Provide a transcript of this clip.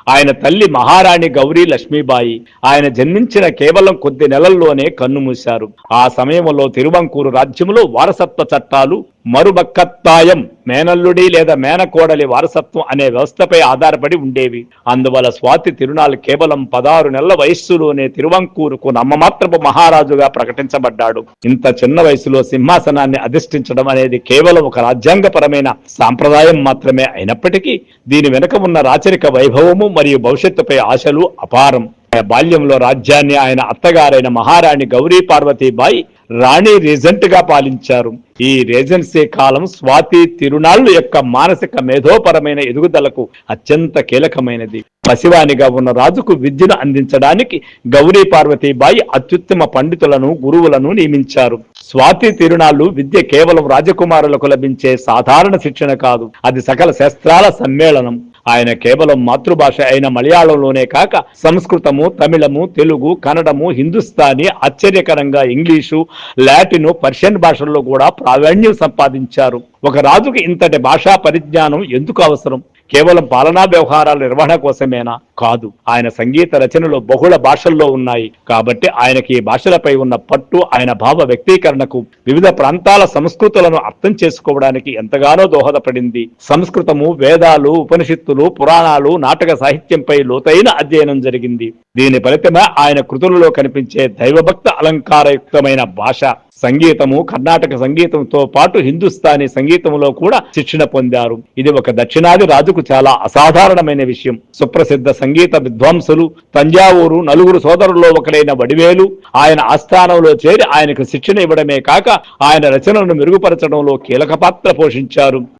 ఆయన తల్లి మహారాణి గౌరీ లక్ష్మీబాయి ఆయన జన్మించిన కేవలం కొద్ది నెలల్లోనే కన్నుమూశారు. ఆ సమయంలో తిరువంకూరు రాజ్యంలో వారసత్వ చట్టాలు మరుబక్కత్తాయం, మేనల్లుడి లేదా మేనకోడలి వారసత్వం అనే వ్యవస్థపై ఆధారపడి ఉండేవి. అందువల్ల స్వాతి తిరునాళ్ కేవలం 16 నెలల వయస్సులోనే తిరువంకూరుకు నమ్మమాత్రపు మహారాజుగా ప్రకటించబడ్డాడు. ఇంత చిన్న వయసులో సింహాసనాన్ని అధిష్ఠించడం అనేది కేవలం ఒక రాజ్యాంగపరమైన సాంప్రదాయం మాత్రమే అయినప్పటికీ దీని వెనుక ఉన్న రాచరిక వైభవము మరియు భవిష్యత్తుపై ఆశలు అపారం. బాల్యంలో రాజ్యాన్ని ఆయన అత్తగారైన మహారాణి గౌరీ పార్వతీబాయి రాణి రీజెంట్ గా పాలించారు. ఈ రేజెన్సీ కాలం స్వాతి తిరునాళ్లు యొక్క మానసిక మేధోపరమైన ఎదుగుదలకు అత్యంత కీలకమైనది. పసివానిగా ఉన్న రాజుకు విద్యను అందించడానికి గౌరీ పార్వతీబాయి అత్యుత్తమ పండితులను గురువులను నియమించారు. స్వాతి తిరునాళ్లు విద్య కేవలం రాజకుమారులకు లభించే సాధారణ శిక్షణ కాదు, అది సకల శాస్త్రాల సమ్మేళనం. ఆయన కేవలం మాతృభాష అయిన మలయాళంలోనే కాక సంస్కృతము, తమిళము, తెలుగు, కన్నడము, హిందుస్థానీ, ఆశ్చర్యకరంగా ఇంగ్లీషు, లాటిను, పర్షియన్ భాషల్లో కూడా ప్రావీణ్యం సంపాదించారు. ఒక రాజుకి ఇంతటి భాషా పరిజ్ఞానం ఎందుకు అవసరం? కేవలం పాలనా వ్యవహారాల నిర్వహణ కోసమేనా? కాదు. ఆయన సంగీత రచనలు బహుళ భాషల్లో ఉన్నాయి కాబట్టి ఆయనకి ఈ భాషలపై ఉన్న పట్టు ఆయన భావ వ్యక్తీకరణకు వివిధ ప్రాంతాల సంస్కృతులను అర్థం చేసుకోవడానికి ఎంతగానో దోహదపడింది. సంస్కృతము, వేదాలు, ఉపనిషత్తులు, పురాణాలు, నాటక సాహిత్యంపై లోతైన అధ్యయనం జరిగింది. దీని ఫలితమే ఆయన కృతులలో కనిపించే దైవభక్త అలంకారయుక్తమైన భాష. సంగీతము, కర్ణాటక సంగీతంతో పాటు హిందుస్థానీ సంగీతంలో కూడా శిక్షణ పొందారు. ఇది ఒక దక్షిణాది రాజుకు చాలా అసాధారణమైన విషయం. సుప్రసిద్ధ సంగీత విద్వాంసులు తంజావూరు నలుగురు సోదరుల్లో ఒకరైన వడివేలు ఆయన ఆస్థానంలో చేరి ఆయనకు శిక్షణ ఇవ్వడమే కాక ఆయన రచనలను మెరుగుపరచడంలో కీలక పాత్ర పోషించారు.